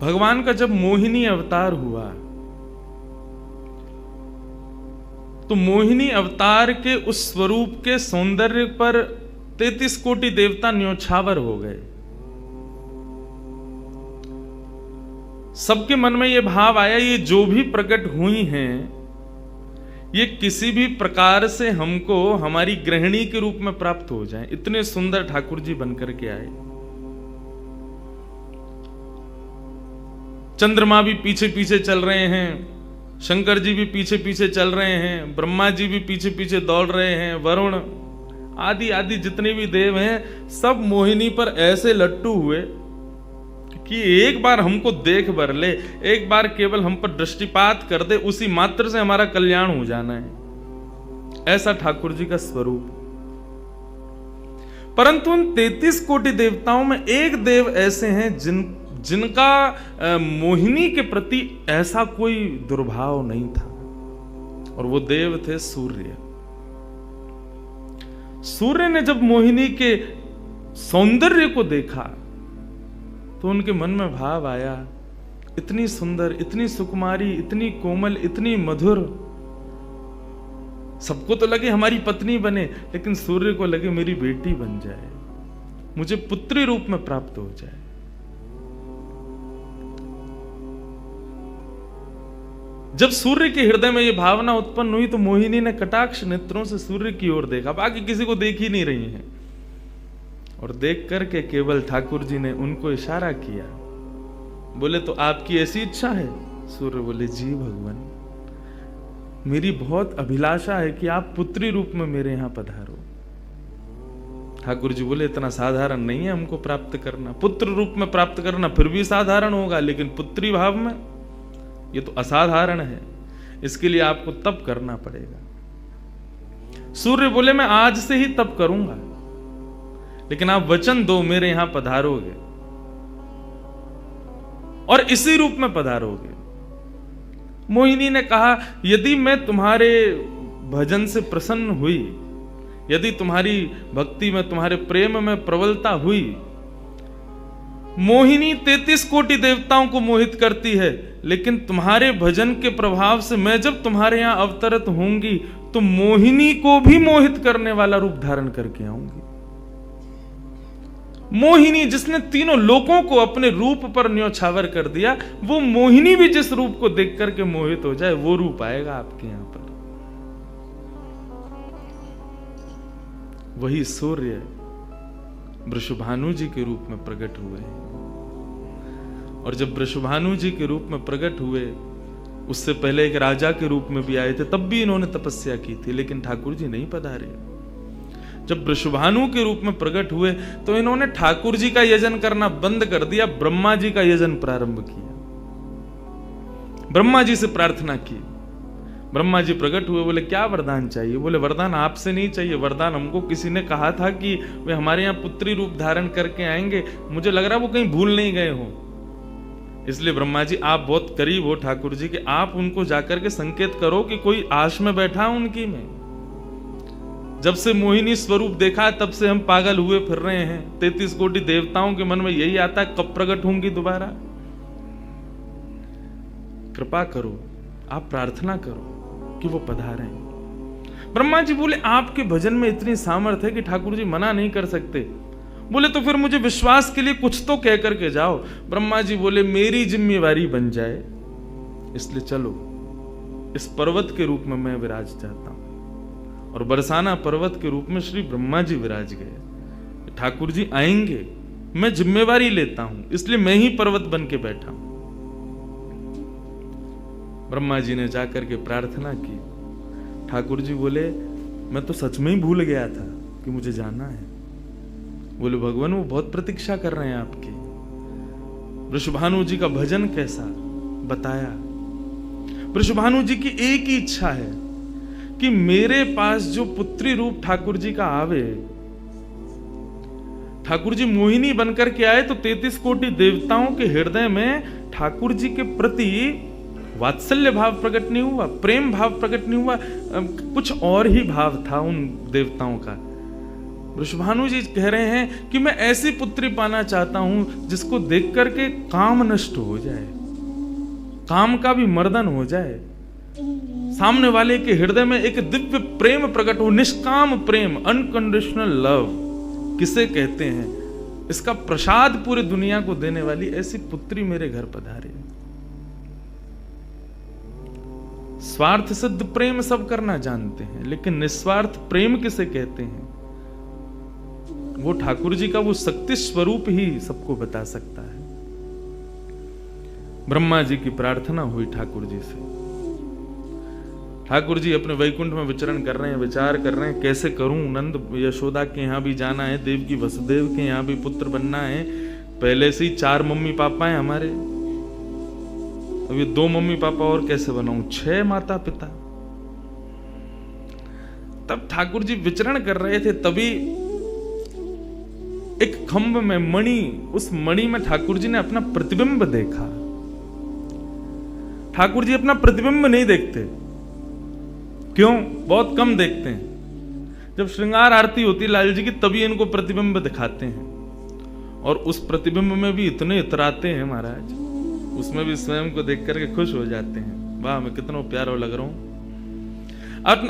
भगवान का जब मोहिनी अवतार हुआ तो मोहिनी अवतार के उस स्वरूप के सौंदर्य पर 33 कोटि देवता न्योछावर हो गए। सबके मन में यह भाव आया, ये जो भी प्रकट हुई हैं ये किसी भी प्रकार से हमको हमारी गृहिणी के रूप में प्राप्त हो जाएं। इतने सुंदर ठाकुर जी बनकर के आए। चंद्रमा भी पीछे पीछे चल रहे हैं, शंकर जी भी पीछे पीछे चल रहे हैं, ब्रह्मा जी भी पीछे पीछे दौड़ रहे हैं, वरुण आदि आदि जितने भी देव हैं सब मोहिनी पर ऐसे लट्टू हुए कि एक बार हमको देख बर ले, एक बार केवल हम पर दृष्टिपात कर दे, उसी मात्र से हमारा कल्याण हो जाना है। ऐसा ठाकुर जी का स्वरूप। परंतु उन 33 कोटि देवताओं में एक देव ऐसे हैं जिनका मोहिनी के प्रति ऐसा कोई दुर्भाव नहीं था, और वो देव थे सूर्य। सूर्य ने जब मोहिनी के सौंदर्य को देखा तो उनके मन में भाव आया, इतनी सुंदर, इतनी सुकुमारी, इतनी कोमल, इतनी मधुर। सबको तो लगे हमारी पत्नी बने, लेकिन सूर्य को लगे मेरी बेटी बन जाए, मुझे पुत्री रूप में प्राप्त हो जाए। जब सूर्य के हृदय में यह भावना उत्पन्न हुई तो मोहिनी ने कटाक्ष नेत्रों से सूर्य की ओर देखा, बाकी किसी को देख ही नहीं रही हैं, और देख करके केवल ठाकुर जी ने उनको इशारा किया। बोले तो आपकी ऐसी इच्छा है? सूर्य बोले जी भगवान, मेरी बहुत अभिलाषा है कि आप पुत्री रूप में मेरे यहां पधारो। ठाकुर जी बोले इतना साधारण नहीं है हमको प्राप्त करना, पुत्र रूप में प्राप्त करना फिर भी साधारण होगा, लेकिन पुत्री भाव में ये तो असाधारण है, इसके लिए आपको तप करना पड़ेगा। सूर्य बोले मैं आज से ही तप करूंगा, लेकिन आप वचन दो मेरे यहां पधारोगे और इसी रूप में पधारोगे। मोहिनी ने कहा यदि मैं तुम्हारे भजन से प्रसन्न हुई, यदि तुम्हारी भक्ति में, तुम्हारे प्रेम में प्रबलता हुई, मोहिनी 33 कोटि देवताओं को मोहित करती है, लेकिन तुम्हारे भजन के प्रभाव से मैं जब तुम्हारे यहां अवतरित होंगी तो मोहिनी को भी मोहित करने वाला रूप धारण करके आऊंगी। मोहिनी जिसने तीनों लोकों को अपने रूप पर न्योछावर कर दिया, वो मोहिनी भी जिस रूप को देख करके मोहित हो जाए, वो रूप आएगा आपके यहां पर। वही सूर्य वृषभानु जी के रूप में प्रकट हुए हैं, और जब वृषभानु जी के रूप में प्रकट हुए, उससे पहले एक राजा के रूप में भी आए थे, तब भी इन्होंने तपस्या की थी, लेकिन ठाकुर जी नहीं पधारे। जब वृषभानु के रूप में प्रकट हुए तो इन्होंने ठाकुर जी का यजन करना बंद कर दिया, ब्रह्मा जी का यजन प्रारंभ किया, ब्रह्मा जी से प्रार्थना की। ब्रह्मा जी प्रकट हुए, बोले क्या वरदान चाहिए? बोले वरदान आपसे नहीं चाहिए, वरदान हमको किसी ने कहा था कि वे हमारे यहाँ पुत्री रूप धारण करके आएंगे, मुझे लग रहा है वो कहीं भूल नहीं गए हो, इसलिए ब्रह्मा जी आप बहुत करीब हो ठाकुर जी के, आप उनको जाकर के संकेत करो कि कोई आश में बैठा उनकी में। जब से मोहिनी स्वरूप देखा तब से हम पागल हुए फिर रहे हैं, 33 कोटि देवताओं के मन में यही आता है कब प्रकट होंगी दोबारा। कृपा करो, आप प्रार्थना करो कि वो पधारें। ब्रह्मा जी बोले आपके भजन में इतनी सामर्थ्य है कि ठाकुर जी मना नहीं कर सकते। बोले तो फिर मुझे विश्वास के लिए कुछ तो कह करके जाओ। ब्रह्मा जी बोले मेरी जिम्मेवारी बन जाए, इसलिए चलो इस पर्वत के रूप में मैं विराज चाहता हूं। और बरसाना पर्वत के रूप में श्री ब्रह्मा जी विराज गए। ठाकुर जी आएंगे, मैं जिम्मेवारी लेता हूं, इसलिए मैं ही पर्वत बन के बैठा हूं। ब्रह्मा जी ने जाकर के प्रार्थना की। ठाकुर जी बोले मैं तो सच में ही भूल गया था कि मुझे जाना है। बोले भगवान वो बहुत प्रतीक्षा कर रहे हैं आपकी। वृषभानु जी का भजन कैसा बताया। वृषभानु जी की एक ही इच्छा है कि मेरे पास जो पुत्री रूप ठाकुर जी का आवे, ठाकुर जी मोहिनी बनकर के आए तो 33 कोटि देवताओं के हृदय में ठाकुर जी के प्रति वात्सल्य भाव प्रकट नहीं हुआ, प्रेम भाव प्रकट नहीं हुआ, कुछ और ही भाव था उन देवताओं का। वृषभानु जी कह रहे हैं कि मैं ऐसी पुत्री पाना चाहता हूं जिसको देख करके काम नष्ट हो जाए, काम का भी मर्दन हो जाए, सामने वाले के हृदय में एक दिव्य प्रेम प्रकट हो, निष्काम प्रेम, अनकंडीशनल लव किसे कहते हैं, इसका प्रसाद पूरी दुनिया को देने वाली ऐसी पुत्री मेरे घर पधारे। स्वार्थ सिद्ध प्रेम सब करना जानते हैं, लेकिन निस्वार्थ प्रेम किसे कहते हैं, वो ठाकुर जी का वो शक्ति स्वरूप ही सबको बता सकता है। ब्रह्मा जी की प्रार्थना हुई ठाकुर जी से। ठाकुर जी अपने वैकुंठ में विचरण कर रहे हैं, विचार कर रहे हैं कैसे करूं, नंद यशोदा के यहां भी जाना है, देवकी वसुदेव के यहां भी पुत्र बनना है, पहले से ही 4 मम्मी पापा हैं हमारे, अब ये 2 मम्मी पापा और कैसे बनाऊं, 6 माता पिता। तब ठाकुर जी विचरण कर रहे थे, तभी एक खंभ में मणि, उस मणि में ठाकुर जी ने अपना प्रतिबिंब देखा। ठाकुर जी अपना प्रतिबिंब नहीं देखते, क्यों? बहुत कम देखते हैं। जब श्रृंगार आरती होती लाल जी की तभी इनको प्रतिबिंब दिखाते हैं, और उस प्रतिबिंब में भी इतने इतराते हैं महाराज, उसमें भी स्वयं को देख करके खुश हो जाते हैं, वाह मैं कितना प्यारा लग रहा हूं।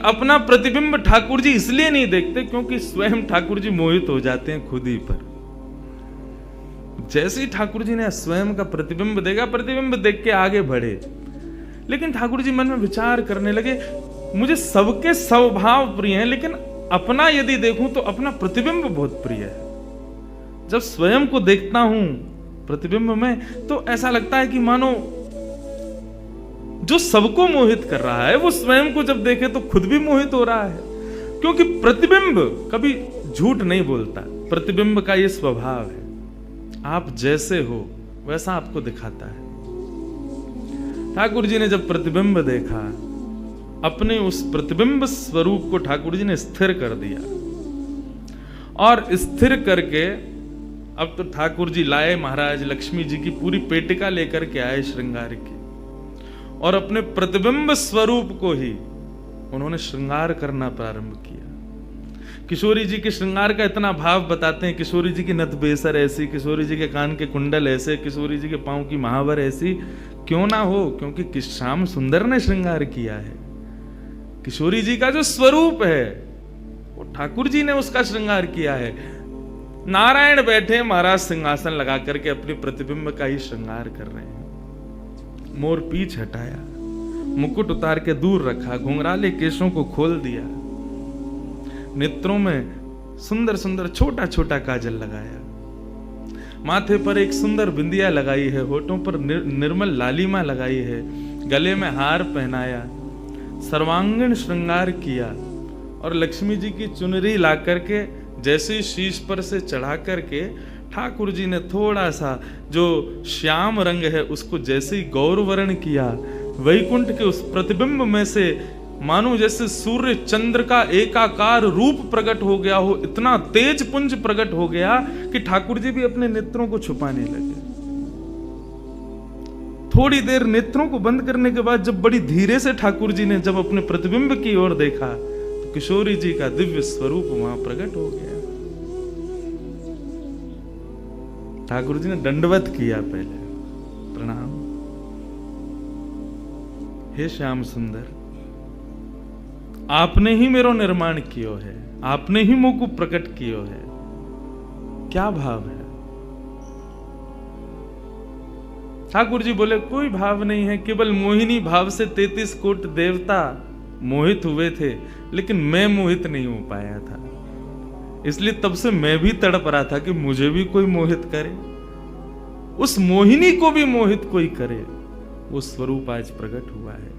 अपना प्रतिबिंब ठाकुर जी इसलिए नहीं देखते क्योंकि स्वयं ठाकुर जी मोहित हो जाते हैं खुद ही पर। जैसे ही ठाकुर जी ने स्वयं का प्रतिबिंब देखा, प्रतिबिंब देख के आगे बढ़े, लेकिन ठाकुर जी मन में विचार करने लगे, मुझे सबके स्वभाव प्रिय हैं, लेकिन अपना यदि देखूं तो अपना प्रतिबिंब बहुत प्रिय है। जब स्वयं को देखता हूं प्रतिबिंब में तो ऐसा लगता है कि मानो जो सबको मोहित कर रहा है वो स्वयं को जब देखे तो खुद भी मोहित हो रहा है, क्योंकि प्रतिबिंब कभी झूठ नहीं बोलता। प्रतिबिंब का ये स्वभाव है, आप जैसे हो वैसा आपको दिखाता है। ठाकुर जी ने जब प्रतिबिंब देखा, अपने उस प्रतिबिंब स्वरूप को ठाकुर जी ने स्थिर कर दिया, और स्थिर करके अब तो ठाकुर जी लाए महाराज लक्ष्मी जी की पूरी पेटिका लेकर के आए श्रृंगार की, और अपने प्रतिबिंब स्वरूप को ही उन्होंने श्रृंगार करना प्रारंभ किया। किशोरी जी के श्रृंगार का इतना भाव बताते हैं, किशोरी जी की नथ बेसर ऐसी, किशोरी जी के कान के कुंडल ऐसे, किशोरी जी के पांव की महावर ऐसी, क्यों ना हो, क्योंकि श्याम सुंदर ने श्रृंगार किया है। किशोरी जी का जो स्वरूप है वो ठाकुर जी ने उसका श्रृंगार किया है। नारायण बैठे महाराज सिंहासन लगा करके अपने प्रतिबिंब का ही श्रृंगार कर रहे हैं। मोर पीछ हटाया, मुकुट उतार के दूर रखा, घुंघराले केशों को खोल दिया, नेत्रों में सुंदर सुंदर छोटा छोटा काजल लगाया, माथे पर एक सुंदर बिंदिया लगाई है, होठों पर निर्मल लालिमा लगाई है, गले में हार पहनाया, सर्वांगीण श्रृंगार किया, और लक्ष्मी जी की चुनरी ला करके जैसे शीश पर से चढ़ा करके ठाकुर जी ने थोड़ा सा जो श्याम रंग है उसको जैसे ही गौरवर्ण किया, वैकुंठ के उस प्रतिबिंब में से मानो जैसे सूर्य चंद्र का एकाकार रूप प्रकट हो गया हो, इतना तेज पुंज प्रकट हो गया कि ठाकुर जी भी अपने नेत्रों को छुपाने लगे। थोड़ी देर नेत्रों को बंद करने के बाद जब बड़ी धीरे से ठाकुर जी ने जब अपने प्रतिबिंब की ओर देखा तो किशोरी जी का दिव्य स्वरूप वहां प्रकट हो गया। ठाकुर जी ने दंडवत किया, पहले प्रणाम, हे श्याम सुंदर, आपने ही मेरो निर्माण कियो है, आपने ही मुझ को प्रकट कियो है। क्या भाव है? ठाकुर जी बोले कोई भाव नहीं है, केवल मोहिनी भाव से 33 कोट देवता मोहित हुए थे, लेकिन मैं मोहित नहीं हो पाया था, इसलिए तब से मैं भी तड़प रहा था कि मुझे भी कोई मोहित करे, उस मोहिनी को भी मोहित कोई करे। वो स्वरूप आज प्रकट हुआ है।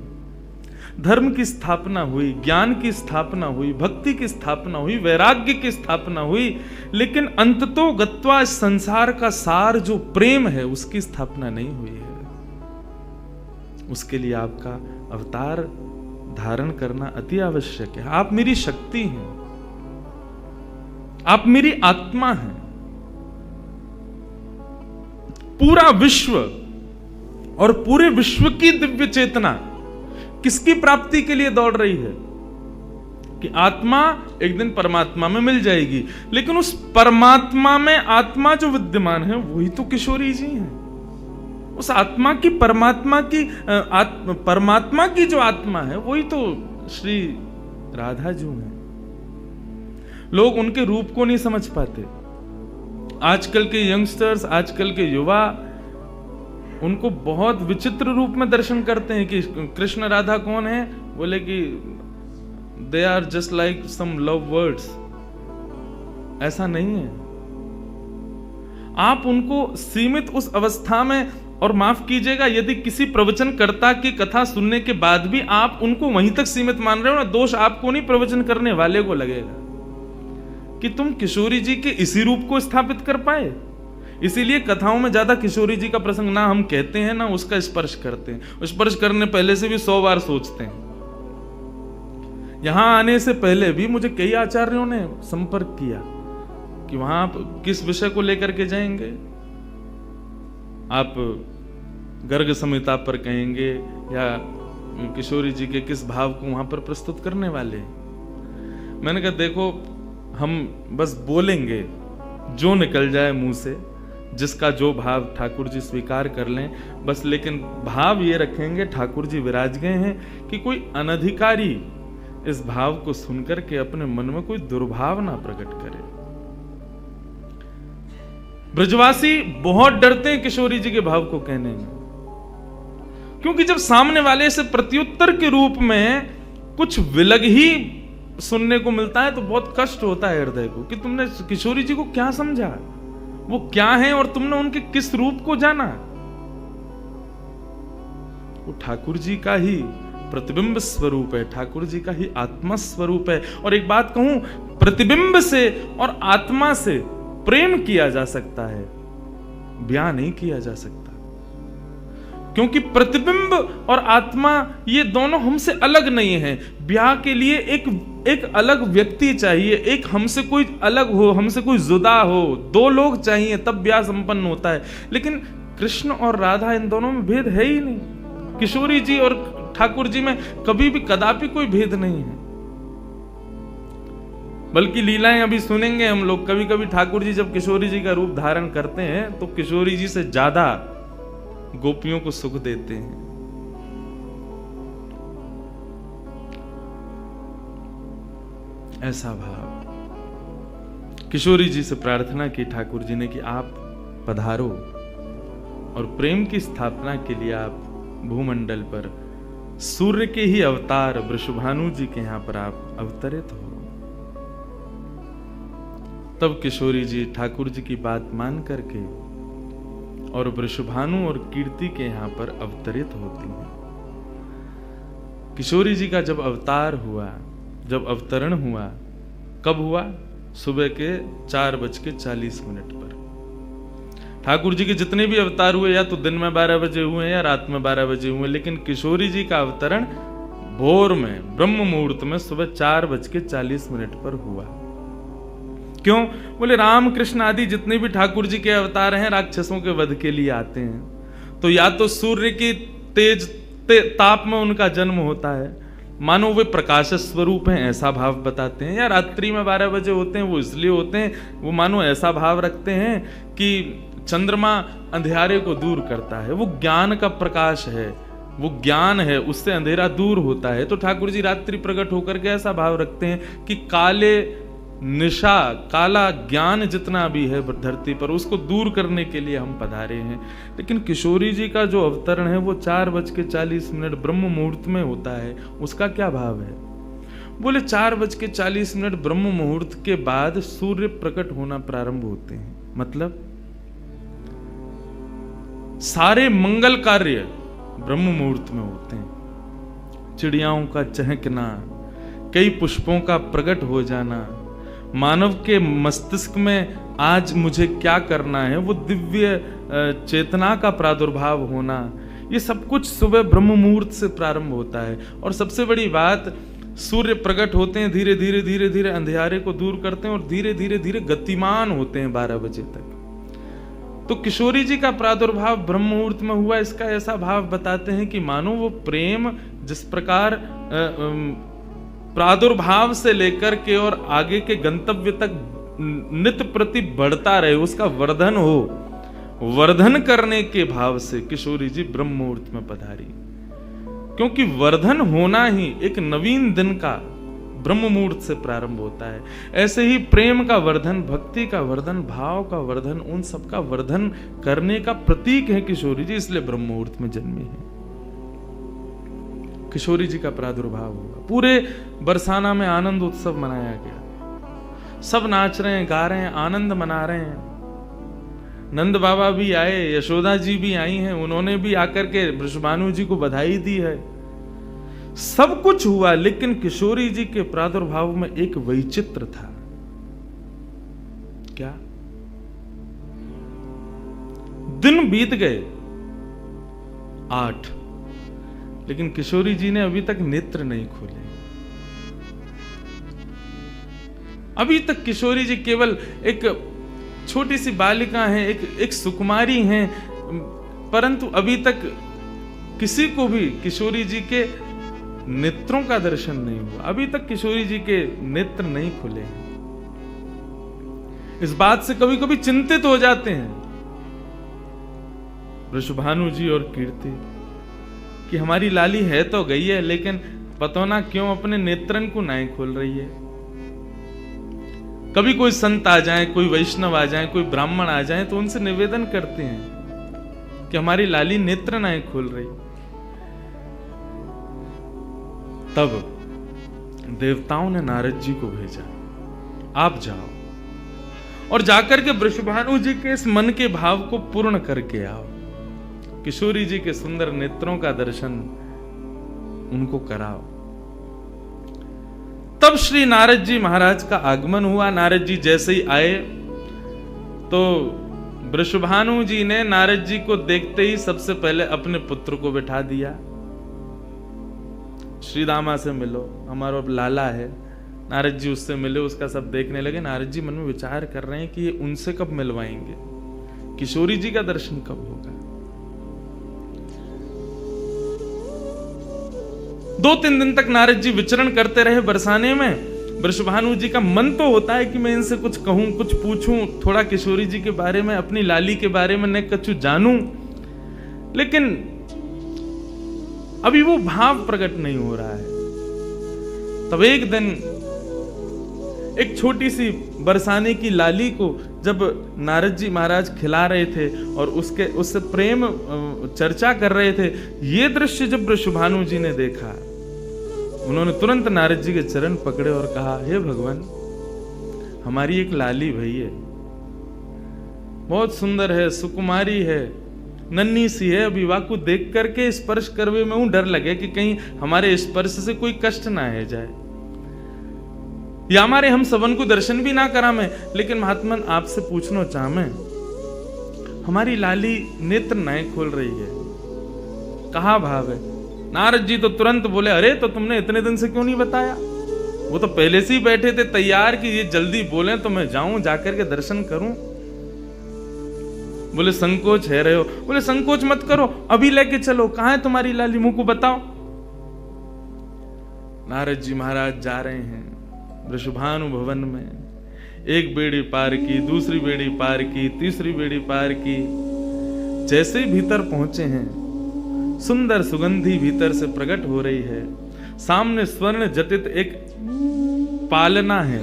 धर्म की स्थापना हुई, ज्ञान की स्थापना हुई, भक्ति की स्थापना हुई, वैराग्य की स्थापना हुई, लेकिन अंततो गत्वा इस संसार का सार जो प्रेम है उसकी स्थापना नहीं हुई है। उसके लिए आपका अवतार धारण करना अति आवश्यक है। आप मेरी शक्ति हैं, आप मेरी आत्मा हैं। पूरा विश्व और पूरे विश्व की दिव्य चेतना किसकी प्राप्ति के लिए दौड़ रही है? कि आत्मा एक दिन परमात्मा में मिल जाएगी, लेकिन उस परमात्मा में आत्मा जो विद्यमान है वही तो किशोरी जी हैं। उस आत्मा की परमात्मा की जो आत्मा है वही तो श्री राधा जी हैं। लोग उनके रूप को नहीं समझ पाते। आजकल के यंगस्टर्स, आजकल के युवा उनको बहुत विचित्र रूप में दर्शन करते हैं कि कृष्ण राधा कौन है, बोले कि they are just like some love words. ऐसा नहीं है। आप उनको सीमित उस अवस्था में, और माफ कीजिएगा यदि किसी प्रवचनकर्ता की कथा सुनने के बाद भी आप उनको वहीं तक सीमित मान रहे हो ना, दोष आपको नहीं, प्रवचन करने वाले को लगेगा कि तुम किशोरी जी के इसी रूप को स्थापित कर पाए। इसीलिए कथाओं में ज्यादा किशोरी जी का प्रसंग ना हम कहते हैं ना उसका स्पर्श करते हैं। स्पर्श करने पहले से भी 100 बार सोचते हैं। यहां आने से पहले भी मुझे कई आचार्यों ने संपर्क किया कि वहां आप किस विषय को लेकर के जाएंगे, आप गर्ग संहिता पर कहेंगे या किशोरी जी के किस भाव को वहां पर प्रस्तुत करने वाले। मैंने कहा देखो, हम बस बोलेंगे जो निकल जाए मुंह से, जिसका जो भाव ठाकुर जी स्वीकार कर लें बस, लेकिन भाव ये रखेंगे ठाकुर जी विराज गए हैं कि कोई अनधिकारी इस भाव को सुनकर के अपने मन में कोई दुर्भाव ना प्रकट करे। ब्रजवासी बहुत डरते हैं किशोरी जी के भाव को कहने में, क्योंकि जब सामने वाले से प्रत्युत्तर के रूप में कुछ विलग ही सुनने को मिलता है तो बहुत कष्ट होता है हृदय को कि तुमने किशोरी जी को क्या समझा, वो क्या है और तुमने उनके किस रूप को जाना। वो ठाकुर जी का ही प्रतिबिंब स्वरूप है, ठाकुर जी का ही आत्मा स्वरूप है। और एक बात कहूं, प्रतिबिंब से और आत्मा से प्रेम किया जा सकता है, ब्याह नहीं किया जा सकता, क्योंकि प्रतिबिंब और आत्मा ये दोनों हमसे अलग नहीं है। ब्याह के लिए एक अलग व्यक्ति चाहिए, एक हमसे कोई अलग हो, हमसे कोई जुदा हो, 2 लोग चाहिए तब ब्याह संपन्न होता है। लेकिन कृष्ण और राधा, इन दोनों में भेद है ही नहीं। किशोरी जी और ठाकुर जी में कभी भी कदापि कोई भेद नहीं है। बल्कि लीलाएं अभी सुनेंगे हम लोग, कभी कभी ठाकुर जी जब किशोरी जी का रूप धारण करते हैं तो किशोरी जी से ज्यादा गोपियों को सुख देते हैं। ऐसा भाव। किशोरी जी से प्रार्थना की ठाकुर जी ने कि आप पधारो और प्रेम की स्थापना के लिए आप भूमंडल पर सूर्य के ही अवतार वृषभानु जी के यहां पर आप अवतरित हो। तब किशोरी जी ठाकुर जी की बात मान करके और वृषभानु और कीर्ति के यहां पर अवतरित होती हैं। किशोरी जी का जब अवतार हुआ, जब अवतरण हुआ, कब हुआ? सुबह के 4:40 पर। ठाकुर जी के जितने भी अवतार हुए या तो दिन में 12 बजे हुए या रात में 12 बजे हुए, लेकिन किशोरी जी का अवतरण भोर में ब्रह्म मुहूर्त में सुबह 4:40 पर हुआ। क्यों? बोले राम कृष्ण आदि जितने भी ठाकुर जी के अवतार हैं राक्षसों के वध के लिए आते हैं, तो या तो सूर्य की तेज ताप में उनका जन्म होता है, मानो वे प्रकाश स्वरूप हैं ऐसा भाव बताते हैं, या रात्रि में 12 बजे होते हैं वो इसलिए होते हैं, वो मानो ऐसा भाव रखते हैं कि चंद्रमा अंधेरे को दूर करता है, वो ज्ञान का प्रकाश है, वो ज्ञान है, उससे अंधेरा दूर होता है। तो ठाकुर जी रात्रि प्रकट होकर के ऐसा भाव रखते हैं कि काले निशा, काला ज्ञान जितना भी है धरती पर, उसको दूर करने के लिए हम पधारे हैं। लेकिन किशोरी जी का जो अवतरण है वो 4:40 ब्रह्म मुहूर्त में होता है, उसका क्या भाव है? बोले 4:40 ब्रह्म मुहूर्त के बाद सूर्य प्रकट होना प्रारंभ होते हैं, मतलब सारे मंगल कार्य ब्रह्म मुहूर्त में होते हैं। चिड़ियाओं का चहकना, कई पुष्पों का प्रकट हो जाना, मानव के मस्तिष्क में आज मुझे क्या करना है, वो दिव्य चेतना का प्रादुर्भाव होना, ये सब कुछ सुबह ब्रह्म मुहूर्त से प्रारंभ होता है। और सबसे बड़ी बात, सूर्य प्रकट होते हैं, धीरे धीरे धीरे धीरे अंधेरे को दूर करते हैं और धीरे धीरे धीरे गतिमान होते हैं 12 बजे तक। तो किशोरी जी का प्रादुर्भाव ब्रह्म मुहूर्त में हुआ, इसका ऐसा भाव बताते हैं कि मानो वो प्रेम जिस प्रकार प्रादुर्भाव से लेकर के और आगे के गंतव्य तक नित्य प्रति बढ़ता रहे, उसका वर्धन हो, वर्धन करने के भाव से किशोरी जी ब्रह्म मुहूर्त में पधारी। क्योंकि वर्धन होना ही एक नवीन दिन का ब्रह्म मुहूर्त से प्रारंभ होता है। ऐसे ही प्रेम का वर्धन, भक्ति का वर्धन, भाव का वर्धन, उन सब का वर्धन करने का प्रतीक है किशोरी जी, इसलिए ब्रह्म मुहूर्त में जन्मी है। किशोरी जी का प्रादुर्भाव हुआ, पूरे बरसाना में आनंद उत्सव मनाया गया, सब नाच रहे हैं, गा रहे हैं, आनंद मना रहे हैं। नंद बाबा भी आए, यशोदा जी भी आई हैं, उन्होंने भी आकर के वृषभानु जी को बधाई दी है। सब कुछ हुआ, लेकिन किशोरी जी के प्रादुर्भाव में एक वैचित्र था। क्या? दिन बीत गए 8, लेकिन किशोरी जी ने अभी तक नेत्र नहीं खोले। अभी तक किशोरी जी केवल एक छोटी सी बालिका हैं, एक सुकुमारी हैं, परंतु अभी तक किसी को भी किशोरी जी के नेत्रों का दर्शन नहीं हुआ। अभी तक किशोरी जी के नेत्र नहीं खुले हैं। इस बात से कभी कभी चिंतित हो जाते हैं वृषभानु जी और कीर्ति कि हमारी लाली है तो गई है, लेकिन पता ना क्यों अपने नेत्रन को नहीं खोल रही है। कभी कोई संत आ जाए, कोई वैष्णव आ जाए, कोई ब्राह्मण आ जाए, तो उनसे निवेदन करते हैं कि हमारी लाली नेत्र नहीं खोल रही। तब देवताओं ने नारद जी को भेजा, आप जाओ और जाकर के वृषभानु जी के इस मन के भाव को पूर्ण करके आओ, किशोरी जी के सुंदर नेत्रों का दर्शन उनको कराओ। तब श्री नारद जी महाराज का आगमन हुआ। नारद जी जैसे ही आए तो वृषभानु जी ने नारद जी को देखते ही सबसे पहले अपने पुत्र को बिठा दिया। श्री दामा से मिलो, हमारा लाला है। नारद जी उससे मिले, उसका सब देखने लगे। नारद जी मन में विचार कर रहे हैं कि ये उनसे कब मिलवाएंगे, किशोरी जी का दर्शन कब होगा। 2-3 दिन तक नारद जी विचरण करते रहे बरसाने में। वृषभानु जी का मन तो होता है कि मैं इनसे कुछ कहूं, कुछ पूछूं, थोड़ा किशोरी जी के बारे में, अपनी लाली के बारे में न कछु जानूं, लेकिन अभी वो भाव प्रकट नहीं हो रहा है। तब एक दिन एक छोटी सी बरसाने की लाली को जब नारद जी महाराज खिला रहे थे और उससे प्रेम चर्चा कर रहे थे, ये दृश्य जब वृषभानु जी ने देखा, उन्होंने तुरंत नारद जी के चरण पकड़े और कहा, हे भगवान, हमारी एक लाली भई है, बहुत सुंदर है, सुकुमारी है, नन्ही सी है, अभी वाकु देख करके स्पर्श करवे में डर लगे कि कहीं हमारे स्पर्श से कोई कष्ट ना है जाए, या हमारे हम सबन को दर्शन भी ना करा में। लेकिन महात्मन आपसे पूछना चाह मैं, हमारी लाली नेत्र नहीं खोल रही है, कहा भाव है? नारद जी तो तुरंत बोले, अरे तो तुमने इतने दिन से क्यों नहीं बताया? वो तो पहले से ही बैठे थे तैयार कि ये जल्दी बोले तो मैं जाऊं, जाकर के दर्शन करूं। बोले संकोच है रहे हो? बोले संकोच मत करो, अभी लेके चलो। कहां है तुम्हारी लाली, मुंह को बताओ। नारद जी महाराज जा रहे हैं वृषभानु भवन में। एक बेड़ी पार की, दूसरी बेड़ी पार की, तीसरी बेड़ी पार की। जैसे ही भीतर पहुंचे हैं, सुंदर सुगंधी भीतर से प्रकट हो रही है। सामने स्वर्ण जटित एक पालना है,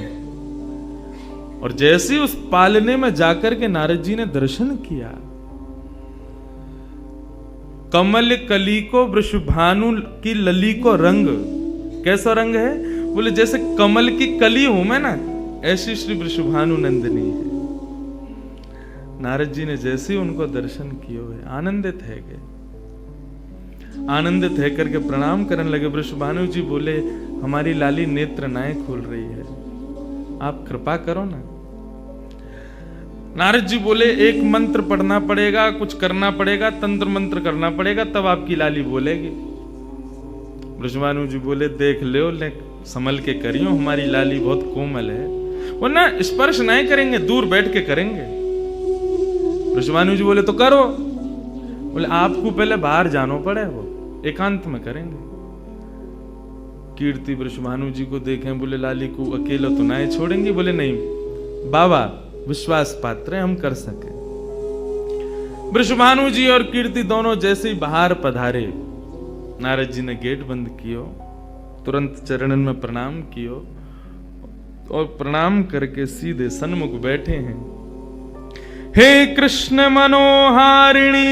और जैसे उस पालने में जाकर के नारद जी ने दर्शन किया, कमल कली को वृषभानु की लली को रंग, कैसा रंग है? बोले जैसे कमल की कली हूं मैं ना, ऐसी श्री वृषभानु नंदिनी है। नारद जी ने जैसे ही उनको दर्शन किए हुए आनंदित है गए, आनंदित है करके प्रणाम करने लगे। वृषभानु जी बोले, हमारी लाली नेत्र नाए खोल रही है, आप कृपा करो ना। नारद जी बोले, एक मंत्र पढ़ना पड़ेगा, कुछ करना पड़ेगा, तंत्र मंत्र करना पड़ेगा, तब आपकी लाली बोलेगी। वृषभानु जी बोले, देख लो, ले संभल के करियो, हमारी लाली बहुत कोमल है, वो ना स्पर्श नहीं करेंगे, दूर बैठ के करेंगे। वृषभानु जी बोले, तो करो। बोले आपको पहले बाहर जानो पड़े, वो एकांत में करेंगे। कीर्ति वृषभानु जी को देखें, बोले लाली को अकेला तो ना छोड़ेंगे? बोले नहीं बाबा, विश्वास पात्र है, हम कर सके। वृषभानु जी और कीर्ति दोनों जैसे ही बाहर पधारे, नारद जी ने गेट बंद कियो, तुरंत चरणन में प्रणाम कियो और प्रणाम करके सीधे सन्मुख बैठे हैं। हे कृष्ण मनोहारिणी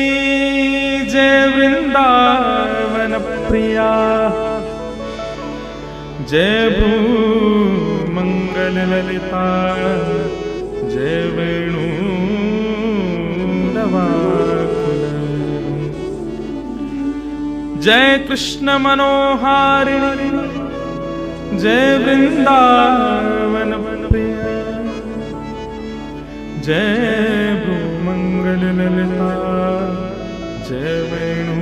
जय वृंदावन प्रिया, जय भ्रू मंगल ललिता, जय वेणु नवाकुल, जय कृष्ण मनोहारिणी जय वृंदावन प्रिया, जय भ्रू मंगल ललिता, जय वेणु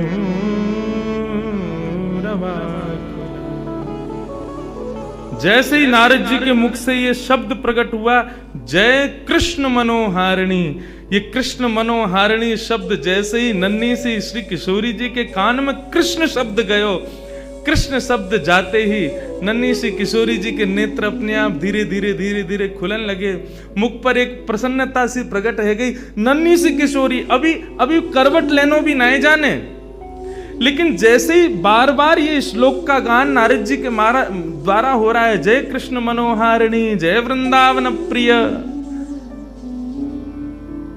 नवाकुल। जैसे ही नारद जी के मुख से ये शब्द प्रकट हुआ, जय कृष्ण मनोहारिणी, ये कृष्ण मनोहारिणी शब्द जैसे ही नन्ही सी श्री किशोरी जी के कान में कृष्ण शब्द गयो, कृष्ण शब्द जाते ही नन्ही सी किशोरी जी के नेत्र अपने आप धीरे धीरे धीरे धीरे खुलन लगे, मुख पर एक प्रसन्नता सी प्रकट है गई। नन्ही सी किशोरी अभी करवट लेनो भी नहीं जाने, लेकिन जैसे ही बार बार ये श्लोक का गान नारद जी के द्वारा हो रहा है, जय कृष्ण मनोहारिणी जय वृंदावन प्रिय,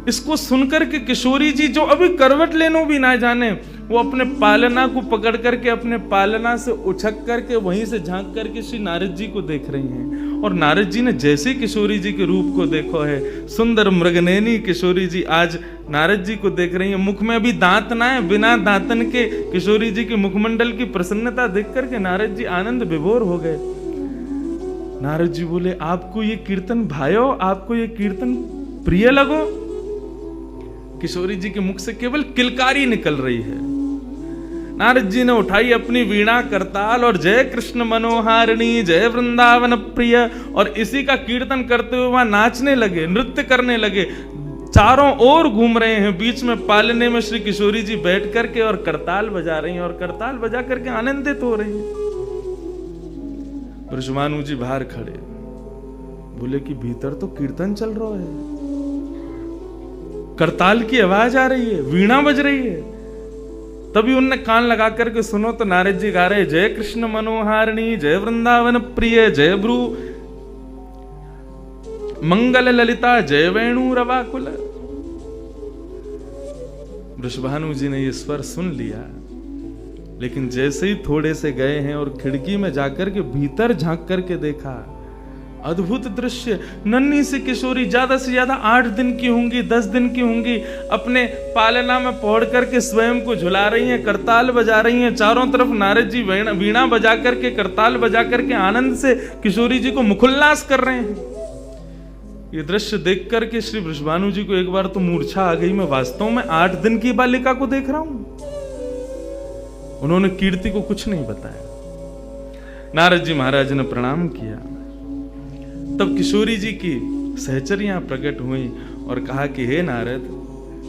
इसको सुनकर के किशोरी जी जो अभी करवट लेनो भी ना जाने, वो अपने पालना को पकड़ करके अपने पालना से उछक करके वहीं से झांक करके श्री नारद जी को देख रही हैं। और नारद जी ने जैसे किशोरी जी के रूप को देखो है, सुंदर मृगनयनी किशोरी जी आज नारद जी को देख रही हैं। मुख में अभी दांत ना है, बिना दांतन के किशोरी जी के मुखमंडल की प्रसन्नता देख करके नारद जी आनंद विभोर हो गए। नारद जी बोले, आपको ये कीर्तन भायो, आपको ये कीर्तन प्रिय लगो? किशोरी जी के मुख से केवल किलकारी निकल रही है। नारद जी ने उठाई अपनी वीणा करताल और जय कृष्ण मनोहारिणी जय वृंदावन प्रिय, और इसी का कीर्तन करते हुए वहां नाचने लगे, नृत्य करने लगे, चारों ओर घूम रहे हैं। बीच में पालने में श्री किशोरी जी बैठ करके और करताल बजा रही हैं और करताल बजा करके आनंदित हो रही हैं। वृषभानु जी बाहर खड़े, बोले कि भीतर तो कीर्तन चल रहा है, करताल की आवाज आ रही है, वीणा बज रही है। तभी उनने कान लगा करके सुनो तो नारद जी गा रहे, जय कृष्ण मनोहारिणी जय वृंदावन प्रिय, जय भ्रू मंगल ललिता, जय वेणु रवाकुल। वृषभानु जी ने ये स्वर सुन लिया, लेकिन जैसे ही थोड़े से गए हैं और खिड़की में जाकर के भीतर झांक करके देखा, अद्भुत दृश्य। नन्ही सी किशोरी, ज्यादा से ज्यादा 8 दिन की होंगी, 10 दिन की होंगी, अपने पालना में पौड़ करके स्वयं को झुला रही हैं, करताल बजा रही हैं। चारों तरफ नारद जी वीणा बजा करके, करताल बजा करके आनंद से किशोरी जी को मुखोल्लास कर रहे हैं। ये दृश्य देख करके श्री वृषभानु जी को एक बार तो मूर्छा आ गई, मैं वास्तव में 8 दिन की बालिका को देख रहा हूं। उन्होंने कीर्ति को कुछ नहीं बताया। नारद जी महाराज ने प्रणाम किया। तब किशोरी जी की सहचरियां प्रकट हुई और कहा कि हे नारद,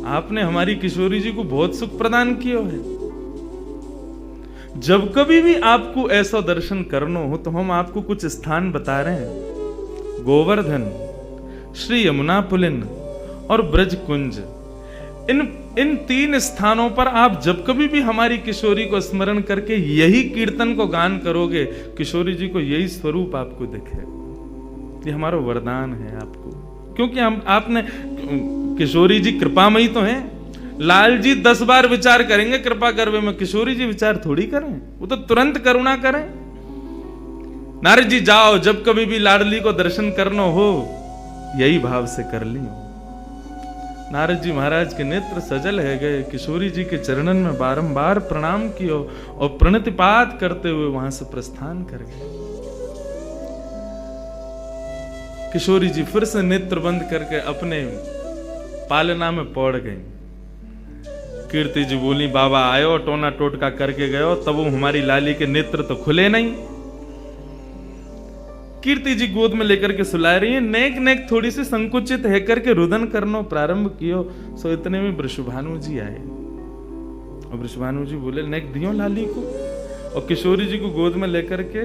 आपने हमारी किशोरी जी को बहुत सुख प्रदान किया है। जब कभी भी आपको ऐसा दर्शन करना हो तो हम आपको कुछ स्थान बता रहे हैं। गोवर्धन, श्री यमुना पुलिन और ब्रज कुंज, इन 3 स्थानों पर आप जब कभी भी हमारी किशोरी को स्मरण करके यही कीर्तन को गान करोगे, किशोरी जी को यही स्वरूप आपको दिखे। ये हमारा वरदान है आपको, क्योंकि आपने, किशोरी जी कृपामयी तो हैं। लाल जी 10 बार विचार करेंगे कृपा करवे में, किशोरी जी विचार थोड़ी करें, वो तो तुरंत करुणा करें। नारद जी जाओ, जब कभी भी लाडली को दर्शन करना हो यही भाव से कर लियो। नारद जी महाराज के नेत्र सजल है गए, किशोरी जी के चरणन में बारंबार प्रणाम कियो और प्रणतिपात करते हुए वहां से प्रस्थान कर गए। किशोरी जी फिर से नेत्र बंद करके अपने पालना में पौड़ गई। कीर्ति जी बोली, बाबा आयो, टोना टोटका करके गयो, तब वो हमारी लाली के नेत्र तो खुले नहीं। कीर्ति जी गोद में लेकर के सुला रही है, नेक नेक थोड़ी सी संकुचित है करके रुदन करना प्रारंभ कियो। सो इतने में वृषभानु जी आए और वृषभानु जी बोले, नेक दियो लाली को, और किशोरी जी को गोद में लेकर के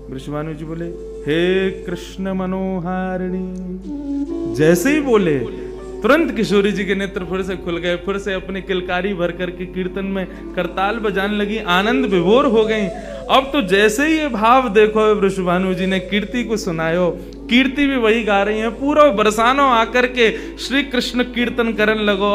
वृषभानु जी बोले, हे कृष्ण मनोहारिणी। जैसे ही बोले तुरंत किशोरी जी के नेत्र फिर से खुल गए, फिर से अपनी किलकारी भर करके कीर्तन में करताल बजाने लगी, आनंद विभोर हो गई। अब तो जैसे ही ये भाव देखो वृषभानु जी ने कीर्ति को सुनायो, कीर्ति भी वही गा रही है, पूरा बरसानो आकर के श्री कृष्ण कीर्तन करने लगो।